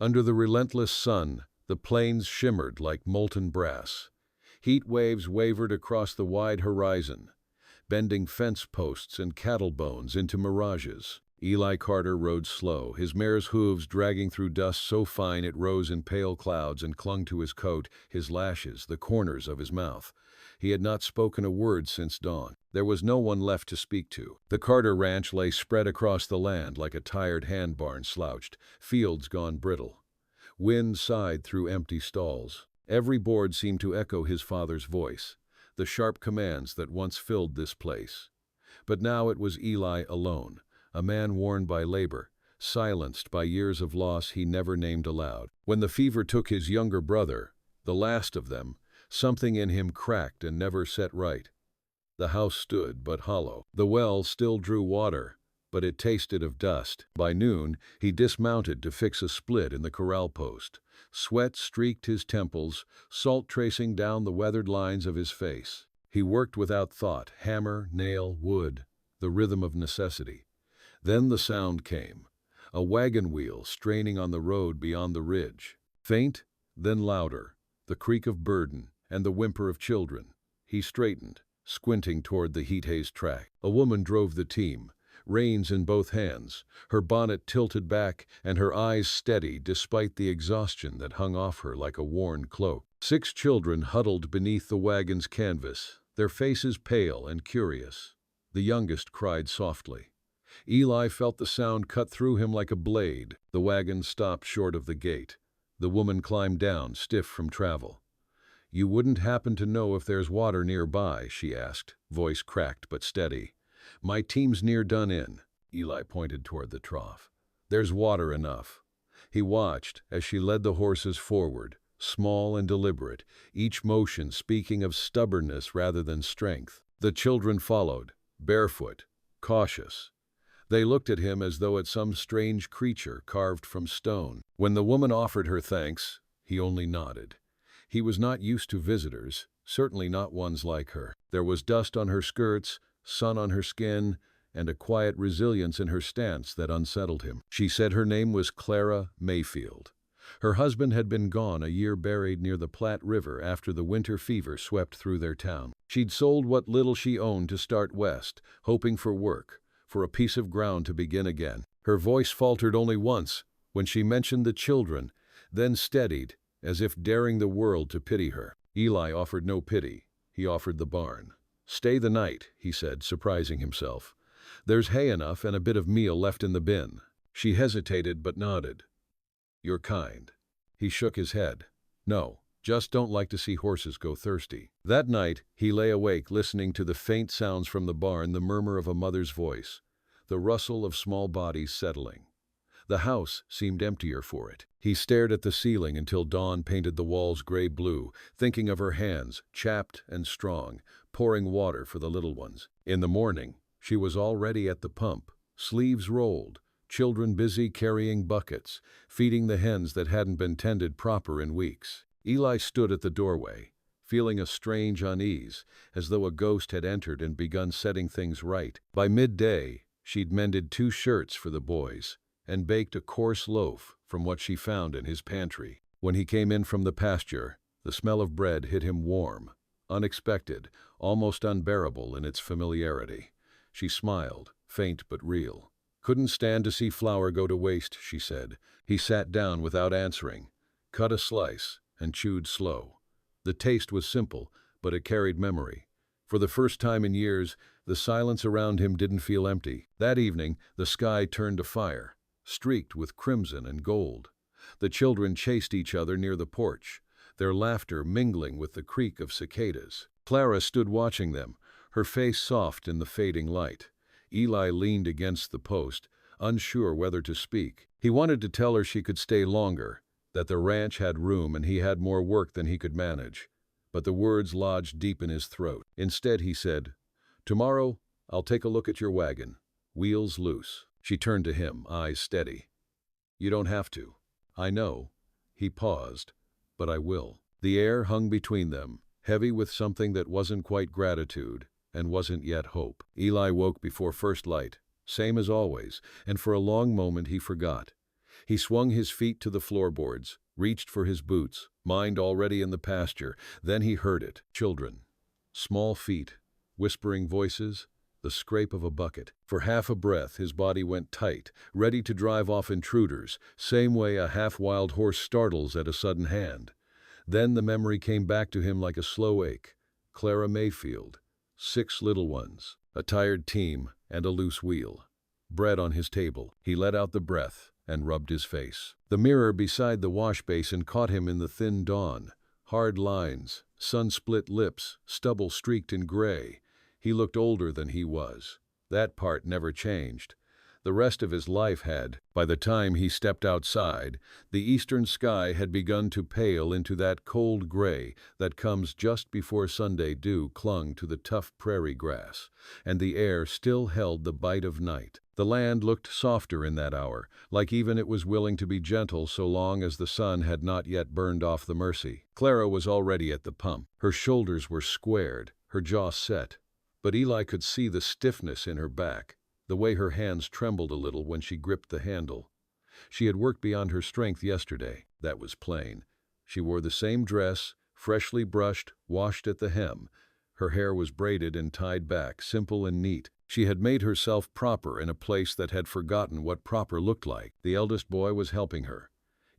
Under the relentless sun, the plains shimmered like molten brass. Heat waves wavered across the wide horizon, bending fence posts and cattle bones into mirages. Eli Carter rode slow, his mare's hooves dragging through dust so fine it rose in pale clouds and clung to his coat, his lashes, the corners of his mouth. He had not spoken a word since dawn. There was no one left to speak to. The Carter ranch lay spread across the land like a tired hand barn slouched, fields gone brittle. Wind sighed through empty stalls. Every board seemed to echo his father's voice, the sharp commands that once filled this place. But now it was Eli alone, a man worn by labor, silenced by years of loss he never named aloud. When the fever took his younger brother, the last of them, something in him cracked and never set right. The house stood but hollow. The well still drew water, but it tasted of dust. By noon, he dismounted to fix a split in the corral post. Sweat streaked his temples, salt tracing down the weathered lines of his face. He worked without thought, hammer, nail, wood, the rhythm of necessity. Then the sound came, a wagon wheel straining on the road beyond the ridge. Faint, then louder, the creak of burden and the whimper of children. He straightened, squinting toward the heat-hazed track. A woman drove the team, reins in both hands, her bonnet tilted back and her eyes steady despite the exhaustion that hung off her like a worn cloak. 6 children huddled beneath the wagon's canvas, their faces pale and curious. The youngest cried softly. Eli felt the sound cut through him like a blade. The wagon stopped short of the gate. The woman climbed down, stiff from travel. "You wouldn't happen to know if there's water nearby?" she asked, voice cracked but steady. "My team's near done in." Eli pointed toward the trough. "There's water enough." He watched as she led the horses forward, small and deliberate, each motion speaking of stubbornness rather than strength. The children followed, barefoot, cautious. They looked at him as though at some strange creature carved from stone. When the woman offered her thanks, he only nodded. He was not used to visitors, certainly not ones like her. There was dust on her skirts, sun on her skin, and a quiet resilience in her stance that unsettled him. She said her name was Clara Mayfield. Her husband had been gone a year, buried near the Platte River after the winter fever swept through their town. She'd sold what little she owned to start west, hoping for work, for a piece of ground to begin again. Her voice faltered only once, when she mentioned the children, then steadied, as if daring the world to pity her. Eli offered no pity. He offered the barn. "Stay the night," he said, surprising himself. "There's hay enough and a bit of meal left in the bin." She hesitated but nodded. "You're kind." He shook his head. "No, just don't like to see horses go thirsty." That night, he lay awake listening to the faint sounds from the barn, the murmur of a mother's voice, the rustle of small bodies settling. The house seemed emptier for it. He stared at the ceiling until dawn painted the walls gray-blue, thinking of her hands, chapped and strong, pouring water for the little ones. In the morning, she was already at the pump, sleeves rolled, children busy carrying buckets, feeding the hens that hadn't been tended proper in weeks. Eli stood at the doorway, feeling a strange unease, as though a ghost had entered and begun setting things right. By midday, she'd mended 2 shirts for the boys and baked a coarse loaf from what she found in his pantry. When he came in from the pasture, the smell of bread hit him warm, unexpected, almost unbearable in its familiarity. She smiled, faint but real. "Couldn't stand to see flour go to waste," she said. He sat down without answering, cut a slice, and chewed slow. The taste was simple, but it carried memory. For the first time in years, the silence around him didn't feel empty. That evening, the sky turned to fire, streaked with crimson and gold. The children chased each other near the porch, their laughter mingling with the creak of cicadas. Clara stood watching them, her face soft in the fading light. Eli leaned against the post, unsure whether to speak. He wanted to tell her she could stay longer, that the ranch had room and he had more work than he could manage. But the words lodged deep in his throat. Instead, he said, "Tomorrow, I'll take a look at your wagon. Wheels loose." She turned to him, eyes steady. "You don't have to." "I know." He paused. "But I will." The air hung between them, heavy with something that wasn't quite gratitude and wasn't yet hope. Eli woke before first light, same as always, and for a long moment he forgot. He swung his feet to the floorboards, reached for his boots, mind already in the pasture. Then he heard it. Children. Small feet. Whispering voices. The scrape of a bucket. For half a breath his body went tight, ready to drive off intruders, same way a half-wild horse startles at a sudden hand. Then the memory came back to him like a slow ache. Clara Mayfield. 6 little ones. A tired team and a loose wheel. Bread on his table. He let out the breath and rubbed his face. The mirror beside the wash basin caught him in the thin dawn. Hard lines, sun-split lips, stubble streaked in gray. He looked older than he was. That part never changed. The rest of his life had. By the time he stepped outside, the eastern sky had begun to pale into that cold gray that comes just before Sunday dew clung to the tough prairie grass, and the air still held the bite of night. The land looked softer in that hour, like even it was willing to be gentle so long as the sun had not yet burned off the Mercy. Clara was already at the pump. Her shoulders were squared, her jaw set. But Eli could see the stiffness in her back, the way her hands trembled a little when she gripped the handle. She had worked beyond her strength yesterday, that was plain. She wore the same dress, freshly brushed, washed at the hem. Her hair was braided and tied back, simple and neat. She had made herself proper in a place that had forgotten what proper looked like. The eldest boy was helping her.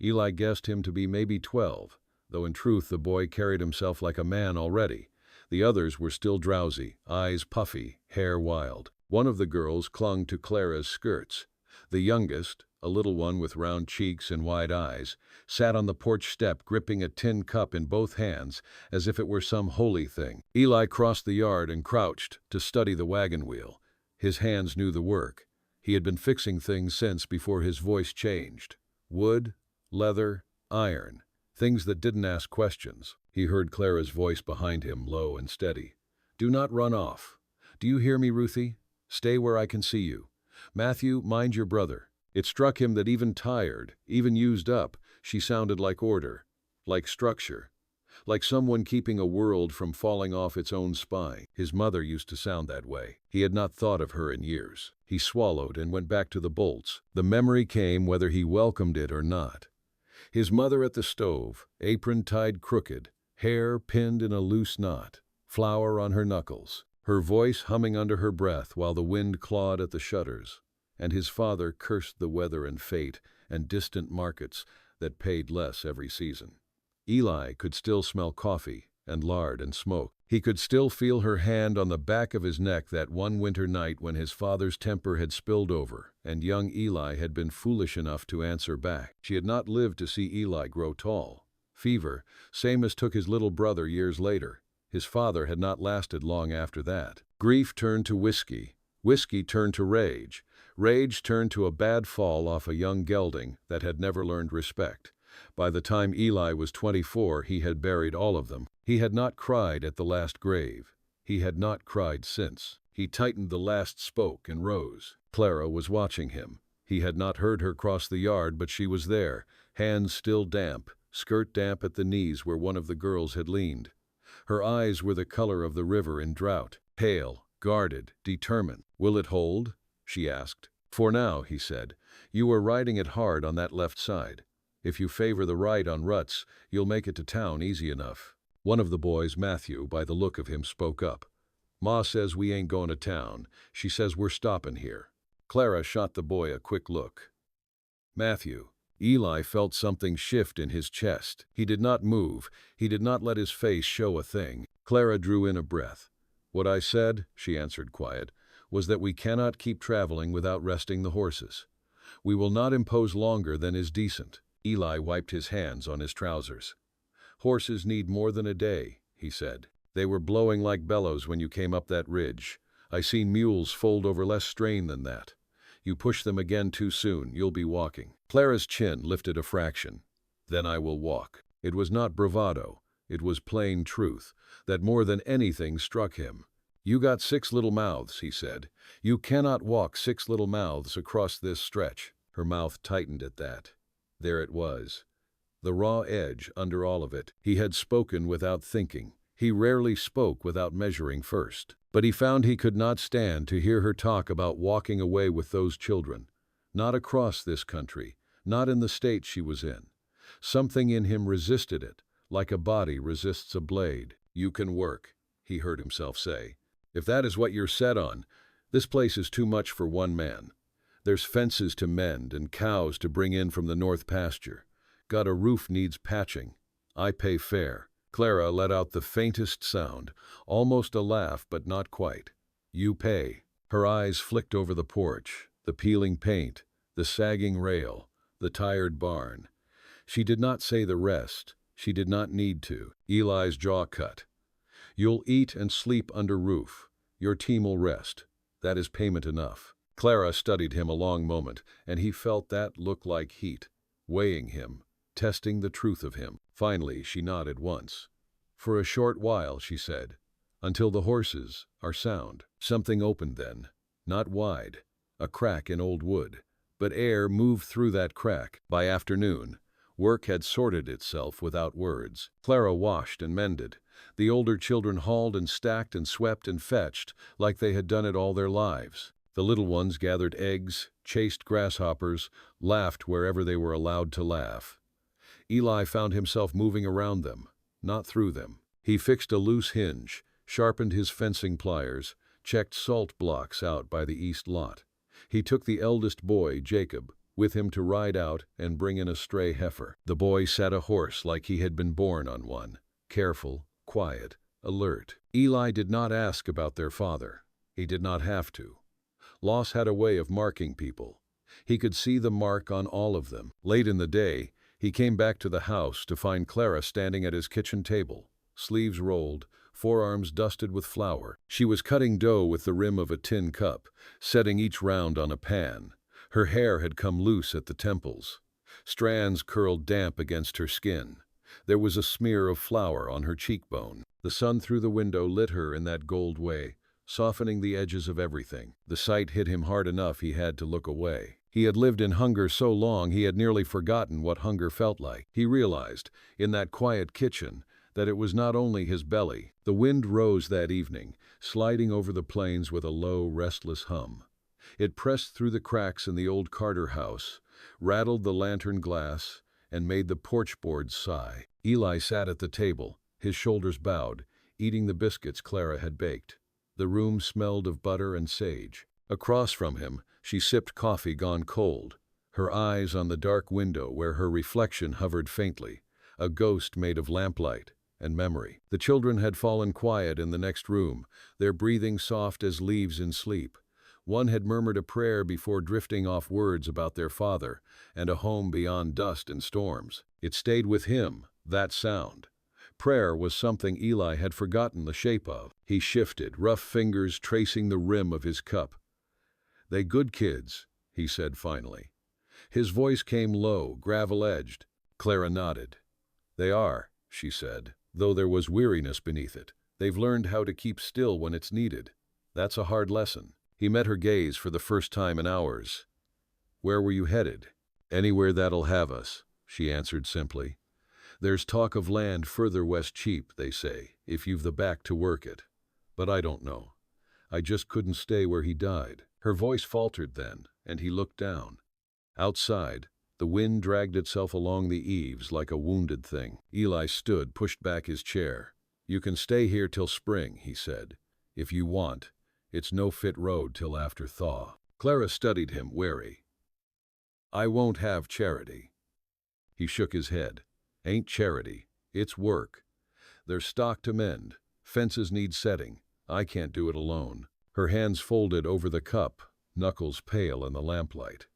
Eli guessed him to be maybe 12, though in truth the boy carried himself like a man already. The others were still drowsy, eyes puffy, hair wild. One of the girls clung to Clara's skirts. The youngest, a little one with round cheeks and wide eyes, sat on the porch step gripping a tin cup in both hands as if it were some holy thing. Eli crossed the yard and crouched to study the wagon wheel. His hands knew the work. He had been fixing things since before his voice changed. Wood, leather, iron. Things that didn't ask questions. He heard Clara's voice behind him, low and steady. "Do not run off. Do you hear me, Ruthie? Stay where I can see you. Matthew, mind your brother." It struck him that even tired, even used up, she sounded like order, like structure, like someone keeping a world from falling off its own spine. His mother used to sound that way. He had not thought of her in years. He swallowed and went back to the bolts. The memory came whether he welcomed it or not. His mother at the stove, apron tied crooked, hair pinned in a loose knot, flour on her knuckles, her voice humming under her breath while the wind clawed at the shutters. And his father cursed the weather and fate and distant markets that paid less every season. Eli could still smell coffee and lard and smoke. He could still feel her hand on the back of his neck that one winter night when his father's temper had spilled over and young Eli had been foolish enough to answer back. She had not lived to see Eli grow tall. Fever, same as took his little brother years later. His father had not lasted long after that. Grief turned to whiskey. Whiskey turned to rage. Rage turned to a bad fall off a young gelding that had never learned respect. By the time Eli was 24, he had buried all of them. He had not cried at the last grave. He had not cried since. He tightened the last spoke and rose. Clara was watching him. He had not heard her cross the yard, but she was there, hands still damp, skirt damp at the knees where one of the girls had leaned. Her eyes were the color of the river in drought, pale, guarded, determined. "Will it hold?" she asked. "For now," he said. "You are riding it hard on that left side. If you favor the right on ruts, you'll make it to town easy enough." One of the boys, Matthew, by the look of him, spoke up. "Ma says we ain't going to town. She says we're stopping here." Clara shot the boy a quick look. "Matthew." Eli felt something shift in his chest. He did not move. He did not let his face show a thing. Clara drew in a breath. "What I said," she answered quiet, "was that we cannot keep traveling without resting the horses. We will not impose longer than is decent." Eli wiped his hands on his trousers. "Horses need more than a day," he said. "They were blowing like bellows when you came up that ridge. I seen mules fold over less strain than that. You push them again too soon, you'll be walking." Clara's chin lifted a fraction. "Then I will walk." It was not bravado. It was plain truth, that more than anything struck him. "You got 6 little mouths," he said. "You cannot walk 6 little mouths across this stretch." Her mouth tightened at that. There it was. The raw edge under all of it. He had spoken without thinking. He rarely spoke without measuring first. But he found he could not stand to hear her talk about walking away with those children. Not across this country, not in the state she was in. Something in him resisted it, like a body resists a blade. "You can work," he heard himself say. "If that is what you're set on, this place is too much for one man. There's fences to mend and cows to bring in from the north pasture. Got a roof needs patching. I pay fair." Clara let out the faintest sound, almost a laugh but not quite. "You pay." Her eyes flicked over the porch, the peeling paint, the sagging rail, the tired barn. She did not say the rest. She did not need to. Eli's jaw cut. "You'll eat and sleep under roof. Your team'll rest. That is payment enough." Clara studied him a long moment, and he felt that look like heat, weighing him, testing the truth of him. Finally, she nodded once. "For a short while," she said, "until the horses are sound." Something opened then, not wide, a crack in old wood, but air moved through that crack. By afternoon, work had sorted itself without words. Clara washed and mended. The older children hauled and stacked and swept and fetched like they had done it all their lives. The little ones gathered eggs, chased grasshoppers, laughed wherever they were allowed to laugh. Eli found himself moving around them, not through them. He fixed a loose hinge, sharpened his fencing pliers, checked salt blocks out by the east lot. He took the eldest boy, Jacob, with him to ride out and bring in a stray heifer. The boy sat a horse like he had been born on one, careful, quiet, alert. Eli did not ask about their father. He did not have to. Loss had a way of marking people. He could see the mark on all of them. Late in the day, he came back to the house to find Clara standing at his kitchen table, sleeves rolled, forearms dusted with flour. She was cutting dough with the rim of a tin cup, setting each round on a pan. Her hair had come loose at the temples. Strands curled damp against her skin. There was a smear of flour on her cheekbone. The sun through the window lit her in that gold way, softening the edges of everything. The sight hit him hard enough he had to look away. He had lived in hunger so long he had nearly forgotten what hunger felt like. He realized, in that quiet kitchen, that it was not only his belly. The wind rose that evening, sliding over the plains with a low, restless hum. It pressed through the cracks in the old Carter house, rattled the lantern glass, and made the porch boards sigh. Eli sat at the table, his shoulders bowed, eating the biscuits Clara had baked. The room smelled of butter and sage. Across from him, she sipped coffee gone cold, her eyes on the dark window where her reflection hovered faintly, a ghost made of lamplight and memory. The children had fallen quiet in the next room, their breathing soft as leaves in sleep. One had murmured a prayer before drifting off words about their father and a home beyond dust and storms. It stayed with him, that sound. Prayer was something Eli had forgotten the shape of. He shifted, rough fingers tracing the rim of his cup. "They good kids," he said finally. His voice came low, gravel-edged. Clara nodded. "They are," she said, though there was weariness beneath it. "They've learned how to keep still when it's needed. That's a hard lesson." He met her gaze for the first time in hours. "Where were you headed?" "Anywhere that'll have us," she answered simply. "There's talk of land further west cheap, they say, if you've the back to work it. But I don't know. I just couldn't stay where he died." Her voice faltered then, and he looked down. Outside, the wind dragged itself along the eaves like a wounded thing. Eli stood, pushed back his chair. "You can stay here till spring," he said. "If you want. It's no fit road till after thaw." Clara studied him, wary. "I won't have charity." He shook his head. "Ain't charity. It's work. There's stock to mend. Fences need setting. I can't do it alone." Her hands folded over the cup, knuckles pale in the lamplight.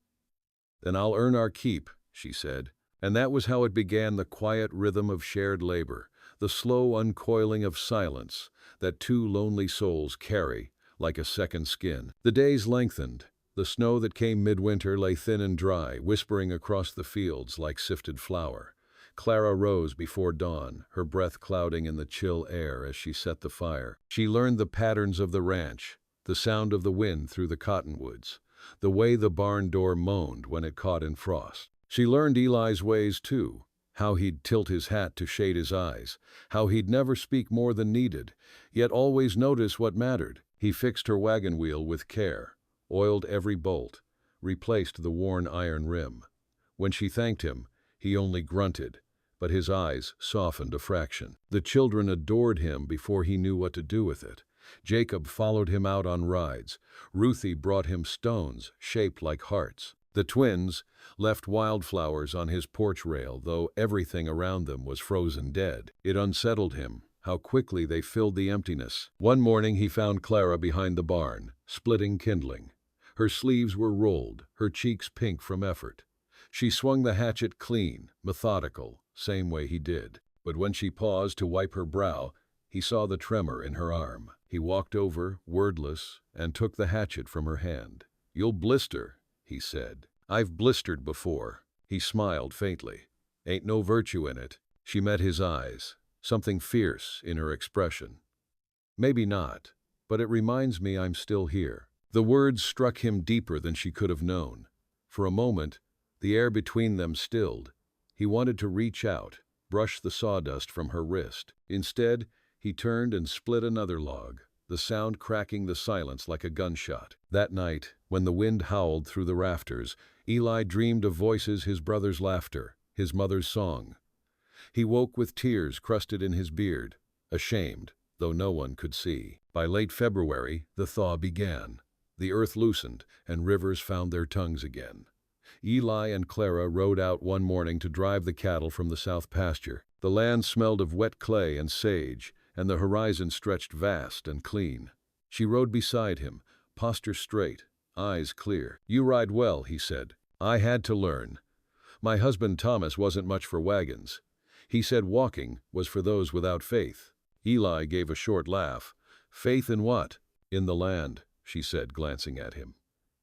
"Then I'll earn our keep," she said. And that was how it began, the quiet rhythm of shared labor, the slow uncoiling of silence that two lonely souls carry like a second skin. The days lengthened. The snow that came midwinter lay thin and dry, whispering across the fields like sifted flour. Clara rose before dawn, her breath clouding in the chill air as she set the fire. She learned the patterns of the ranch, the sound of the wind through the cottonwoods, the way the barn door moaned when it caught in frost. She learned Eli's ways too, how he'd tilt his hat to shade his eyes, how he'd never speak more than needed, yet always notice what mattered. He fixed her wagon wheel with care, oiled every bolt, replaced the worn iron rim. When she thanked him, he only grunted, but his eyes softened a fraction. The children adored him before he knew what to do with it. Jacob followed him out on rides. Ruthie brought him stones shaped like hearts. The twins left wildflowers on his porch rail, though everything around them was frozen dead. It unsettled him how quickly they filled the emptiness. One morning he found Clara behind the barn, splitting kindling. Her sleeves were rolled, her cheeks pink from effort. She swung the hatchet clean, methodical, same way he did. But when she paused to wipe her brow, he saw the tremor in her arm. He walked over, wordless, and took the hatchet from her hand. "You'll blister," he said. "I've blistered before." He smiled faintly. "Ain't no virtue in it." She met his eyes, something fierce in her expression. "Maybe not, but it reminds me I'm still here." The words struck him deeper than she could have known. For a moment, the air between them stilled. He wanted to reach out, brush the sawdust from her wrist. Instead, he turned and split another log, the sound cracking the silence like a gunshot. That night, when the wind howled through the rafters, Eli dreamed of voices, his brother's laughter, his mother's song. He woke with tears crusted in his beard, ashamed, though no one could see. By late February, the thaw began. The earth loosened, and rivers found their tongues again. Eli and Clara rode out one morning to drive the cattle from the south pasture. The land smelled of wet clay and sage, and the horizon stretched vast and clean. She rode beside him, posture straight, eyes clear. "You ride well," he said. "I had to learn. My husband Thomas wasn't much for wagons. He said walking was for those without faith." Eli gave a short laugh. "Faith in what?" "In the land," she said, glancing at him.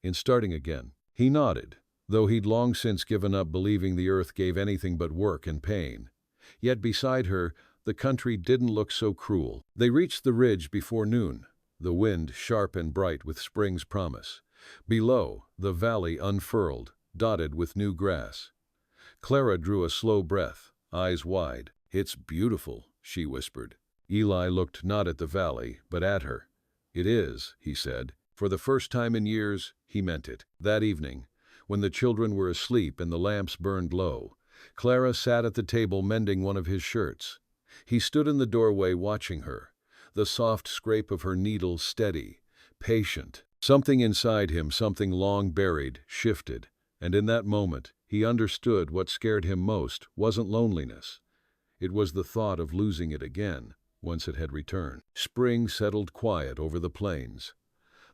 "In starting again." He nodded, though he'd long since given up believing the earth gave anything but work and pain. Yet beside her, the country didn't look so cruel. They reached the ridge before noon, the wind sharp and bright with spring's promise. Below, the valley unfurled, dotted with new grass. Clara drew a slow breath, eyes wide. "It's beautiful," she whispered. Eli looked not at the valley, but at her. "It is," he said. For the first time in years, he meant it. That evening, when the children were asleep and the lamps burned low, Clara sat at the table mending one of his shirts. He stood in the doorway watching her, the soft scrape of her needle steady, patient. Something inside him, something long buried, shifted, and in that moment, he understood what scared him most wasn't loneliness. It was the thought of losing it again, once it had returned. Spring settled quiet over the plains.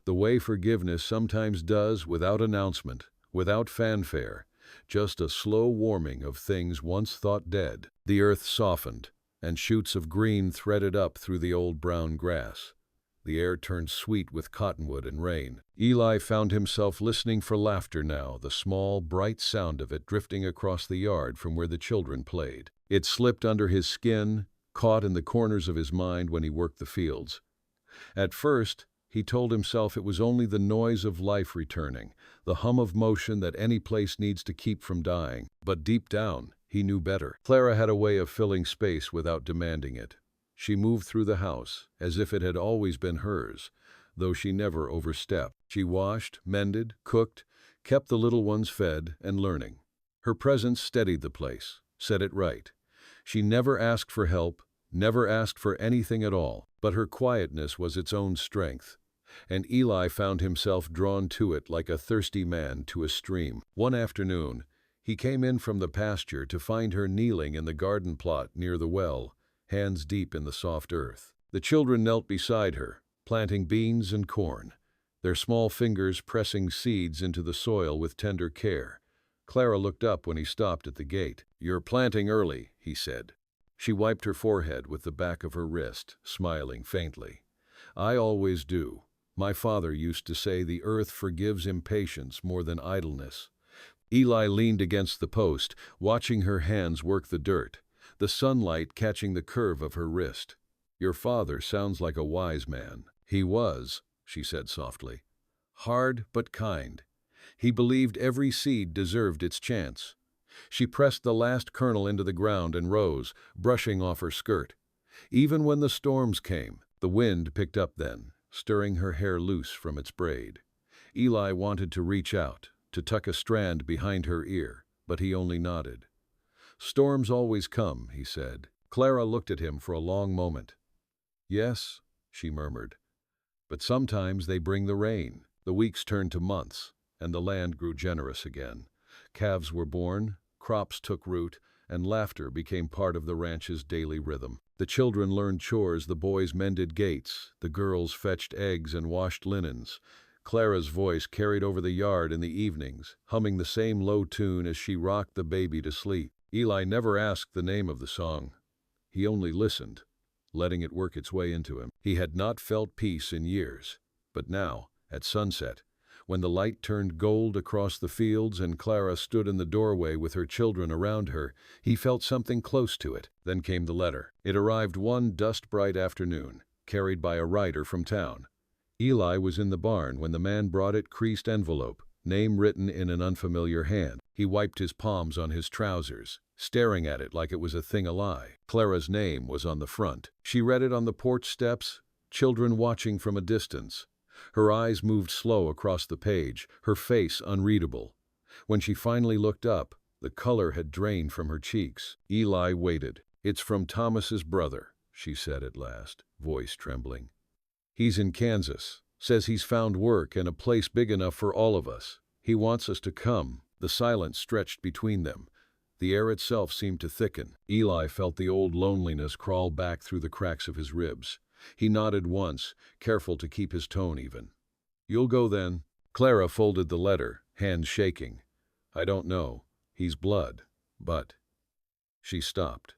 The way forgiveness sometimes does, without announcement, without fanfare, just a slow warming of things once thought dead. The earth softened, and shoots of green threaded up through the old brown grass. The air turned sweet with cottonwood and rain. Eli found himself listening for laughter now, the small, bright sound of it drifting across the yard from where the children played. It slipped under his skin, caught in the corners of his mind when he worked the fields. At first, he told himself it was only the noise of life returning, the hum of motion that any place needs to keep from dying. But deep down, he knew better. Clara had a way of filling space without demanding it. She moved through the house, as if it had always been hers, though she never overstepped. She washed, mended, cooked, kept the little ones fed and learning. Her presence steadied the place, set it right. She never asked for help, never asked for anything at all, but her quietness was its own strength, and Eli found himself drawn to it like a thirsty man to a stream. One afternoon, he came in from the pasture to find her kneeling in the garden plot near the well, hands deep in the soft earth. The children knelt beside her, planting beans and corn, their small fingers pressing seeds into the soil with tender care. Clara looked up when he stopped at the gate. "You're planting early," he said. She wiped her forehead with the back of her wrist, smiling faintly. "I always do. My father used to say the earth forgives impatience more than idleness." Eli leaned against the post, watching her hands work the dirt, the sunlight catching the curve of her wrist. "Your father sounds like a wise man." "He was," she said softly. "Hard but kind. He believed every seed deserved its chance." She pressed the last kernel into the ground and rose, brushing off her skirt. Even when the storms came, the wind picked up then, stirring her hair loose from its braid. Eli wanted to reach out, to tuck a strand behind her ear, but he only nodded. "Storms always come," he said. Clara looked at him for a long moment. "Yes," she murmured, "but sometimes they bring the rain." The weeks turned to months, and the land grew generous again. Calves were born, crops took root, and laughter became part of the ranch's daily rhythm. The children learned chores, the boys mended gates, the girls fetched eggs and washed linens. Clara's voice carried over the yard in the evenings, humming the same low tune as she rocked the baby to sleep. Eli never asked the name of the song. He only listened, letting it work its way into him. He had not felt peace in years, but now, at sunset, when the light turned gold across the fields and Clara stood in the doorway with her children around her, he felt something close to it. Then came the letter. It arrived one dust-bright afternoon, carried by a rider from town. Eli was in the barn when the man brought it, creased envelope, name written in an unfamiliar hand. He wiped his palms on his trousers, staring at it like it was a thing alive. Clara's name was on the front. She read it on the porch steps, children watching from a distance. Her eyes moved slow across the page, her face unreadable. When she finally looked up, the color had drained from her cheeks. Eli waited. "It's from Thomas's brother," she said at last, voice trembling. "He's in Kansas. Says he's found work and a place big enough for all of us. He wants us to come." The silence stretched between them. The air itself seemed to thicken. Eli felt the old loneliness crawl back through the cracks of his ribs. He nodded once, careful to keep his tone even. "You'll go then?" Clara folded the letter, hands shaking. "I don't know. He's blood, but—" She stopped.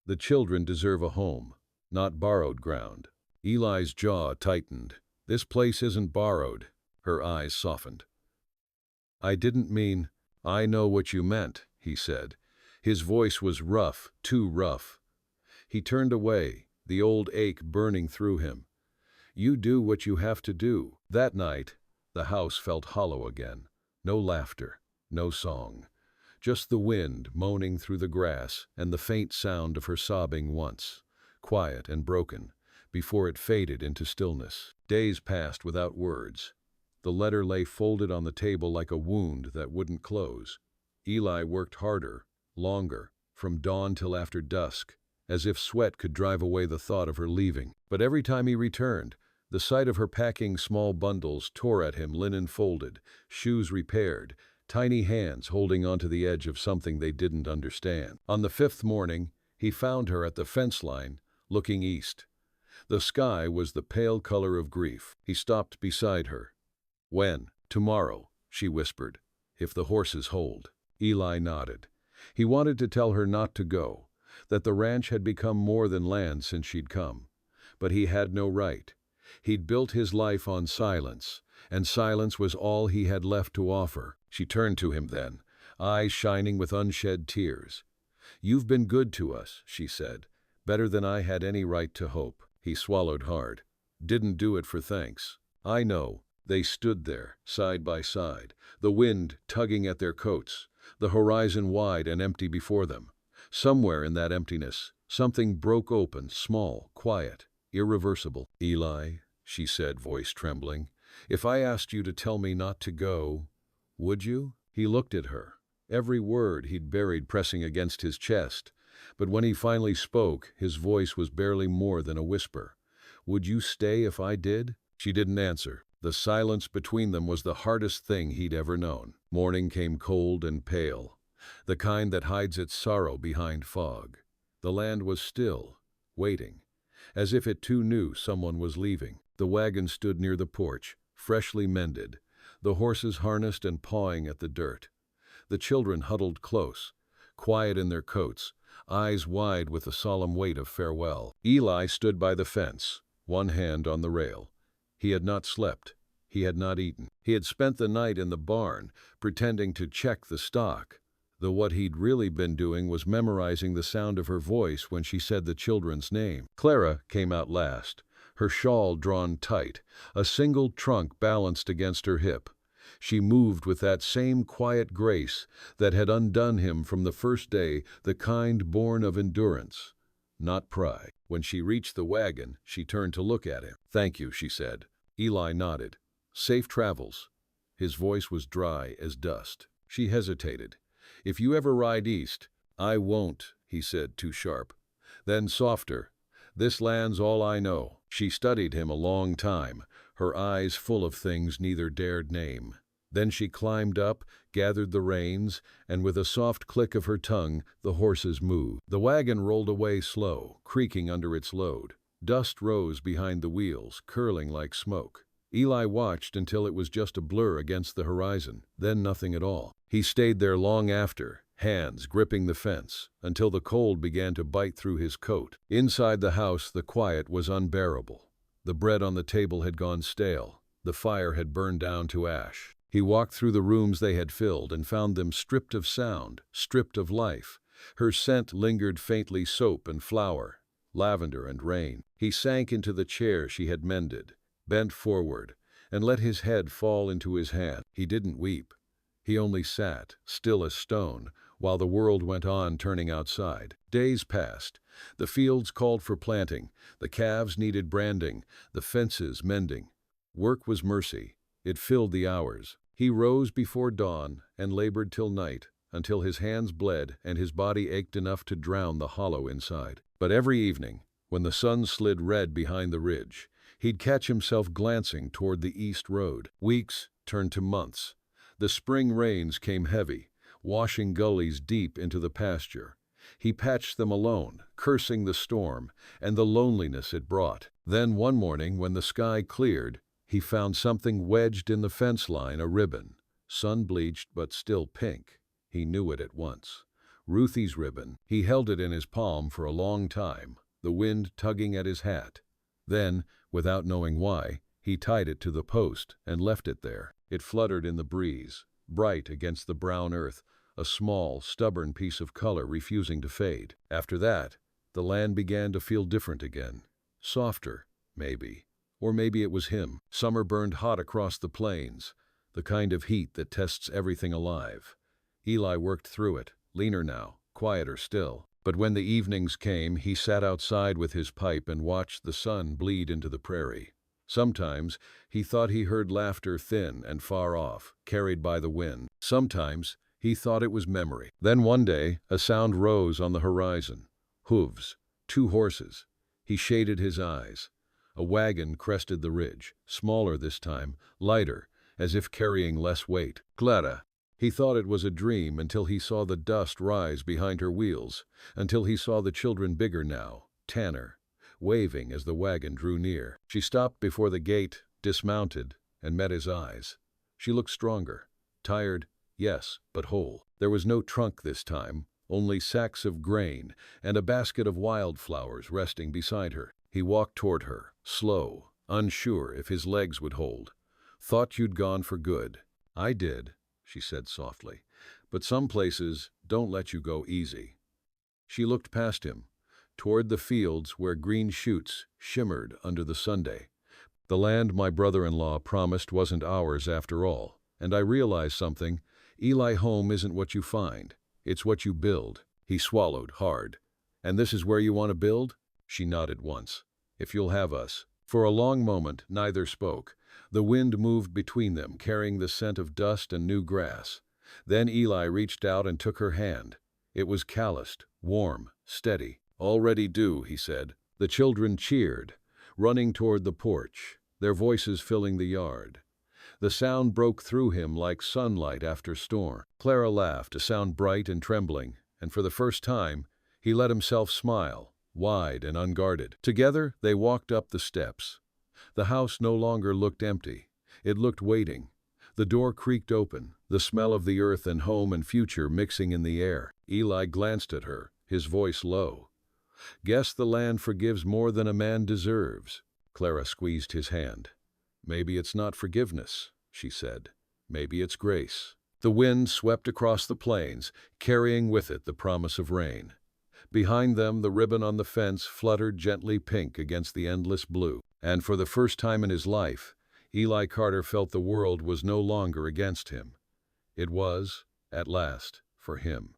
"The children deserve a home, not borrowed ground." Eli's jaw tightened. "This place isn't borrowed." Her eyes softened. "I didn't mean—" "I know what you meant," he said. His voice was rough, too rough. He turned away, the old ache burning through him. "You do what you have to do." That night, the house felt hollow again. No laughter, no song. Just the wind moaning through the grass and the faint sound of her sobbing once, quiet and broken, before it faded into stillness. Days passed without words. The letter lay folded on the table like a wound that wouldn't close. Eli worked harder, longer, from dawn till after dusk, as if sweat could drive away the thought of her leaving. But every time he returned, the sight of her packing small bundles tore at him, linen folded, shoes repaired, tiny hands holding onto the edge of something they didn't understand. On the fifth morning, he found her at the fence line, looking east. The sky was the pale color of grief. He stopped beside her. "When?" "Tomorrow," she whispered, "if the horses hold." Eli nodded. He wanted to tell her not to go, that the ranch had become more than land since she'd come. But he had no right. He'd built his life on silence, and silence was all he had left to offer. She turned to him then, eyes shining with unshed tears. "You've been good to us," she said, "better than I had any right to hope." He swallowed hard. "Didn't do it for thanks." "I know." They stood there, side by side, the wind tugging at their coats, the horizon wide and empty before them. Somewhere in that emptiness, something broke open, small, quiet, irreversible. "Eli," she said, voice trembling, "if I asked you to tell me not to go, would you?" He looked at her, every word he'd buried pressing against his chest. But when he finally spoke, his voice was barely more than a whisper. "Would you stay if I did?" She didn't answer. The silence between them was the hardest thing he'd ever known. Morning came cold and pale, the kind that hides its sorrow behind fog. The land was still, waiting, as if it too knew someone was leaving. The wagon stood near the porch, freshly mended, the horses harnessed and pawing at the dirt. The children huddled close, quiet in their coats, eyes wide with the solemn weight of farewell. Eli stood by the fence, one hand on the rail. He had not slept. He had not eaten. He had spent the night in the barn, pretending to check the stock, though what he'd really been doing was memorizing the sound of her voice when she said the children's name. Clara came out last, her shawl drawn tight, a single trunk balanced against her hip. She moved with that same quiet grace that had undone him from the first day, the kind born of endurance, not pride. When she reached the wagon, she turned to look at him. "Thank you," she said. Eli nodded. "Safe travels." His voice was dry as dust. She hesitated. "If you ever ride east—" "I won't," he said, too sharp. Then softer, "This land's all I know." She studied him a long time, her eyes full of things neither dared name. Then she climbed up, gathered the reins, and with a soft click of her tongue, the horses moved. The wagon rolled away slow, creaking under its load. Dust rose behind the wheels, curling like smoke. Eli watched until it was just a blur against the horizon, then nothing at all. He stayed there long after, hands gripping the fence, until the cold began to bite through his coat. Inside the house, the quiet was unbearable. The bread on the table had gone stale. The fire had burned down to ash. He walked through the rooms they had filled and found them stripped of sound, stripped of life. Her scent lingered faintly, soap and flour, lavender and rain. He sank into the chair she had mended, bent forward, and let his head fall into his hand. He didn't weep. He only sat, still as stone, while the world went on turning outside. Days passed. The fields called for planting, the calves needed branding, the fences mending. Work was mercy. It filled the hours. He rose before dawn and labored till night, until his hands bled and his body ached enough to drown the hollow inside. But every evening, when the sun slid red behind the ridge, he'd catch himself glancing toward the east road. Weeks turned to months. The spring rains came heavy, washing gullies deep into the pasture. He patched them alone, cursing the storm and the loneliness it brought. Then one morning, when the sky cleared, he found something wedged in the fence line, a ribbon, sun-bleached but still pink. He knew it at once. Ruthie's ribbon. He held it in his palm for a long time, the wind tugging at his hat. Then, without knowing why, he tied it to the post and left it there. It fluttered in the breeze, bright against the brown earth, a small, stubborn piece of color refusing to fade. After that, the land began to feel different again. Softer, maybe. Or maybe it was him. Summer burned hot across the plains, the kind of heat that tests everything alive. Eli worked through it, leaner now, quieter still. But when the evenings came, he sat outside with his pipe and watched the sun bleed into the prairie. Sometimes he thought he heard laughter thin and far off, carried by the wind. Sometimes he thought it was memory. Then one day, a sound rose on the horizon. Hooves, 2 horses. He shaded his eyes. A wagon crested the ridge, smaller this time, lighter, as if carrying less weight. Clara. He thought it was a dream until he saw the dust rise behind her wheels, until he saw the children bigger now, Tanner, waving as the wagon drew near. She stopped before the gate, dismounted, and met his eyes. She looked stronger, tired, yes, but whole. There was no trunk this time, only sacks of grain and a basket of wildflowers resting beside her. He walked toward her, slow, unsure if his legs would hold. "Thought you'd gone for good." "I did," she said softly, "but some places don't let you go easy." She looked past him, toward the fields where green shoots shimmered under the Sunday. "The land my brother-in-law promised wasn't ours after all, and I realized something. Eli, home isn't what you find, it's what you build." He swallowed hard. "And this is where you want to build?" She nodded once. "If you'll have us." For a long moment, neither spoke. The wind moved between them, carrying the scent of dust and new grass. Then Eli reached out and took her hand. It was calloused, warm, steady. "Already due," he said. The children cheered, running toward the porch, their voices filling the yard. The sound broke through him like sunlight after storm. Clara laughed, a sound bright and trembling, and for the first time, he let himself smile, wide and unguarded. Together, they walked up the steps. The house no longer looked empty. It looked waiting. The door creaked open, the smell of the earth and home and future mixing in the air. Eli glanced at her, his voice low. "Guess the land forgives more than a man deserves." Clara squeezed his hand. "Maybe it's not forgiveness," she said. "Maybe it's grace." The wind swept across the plains, carrying with it the promise of rain. Behind them, the ribbon on the fence fluttered gently pink against the endless blue. And for the first time in his life, Eli Carter felt the world was no longer against him. It was, at last, for him.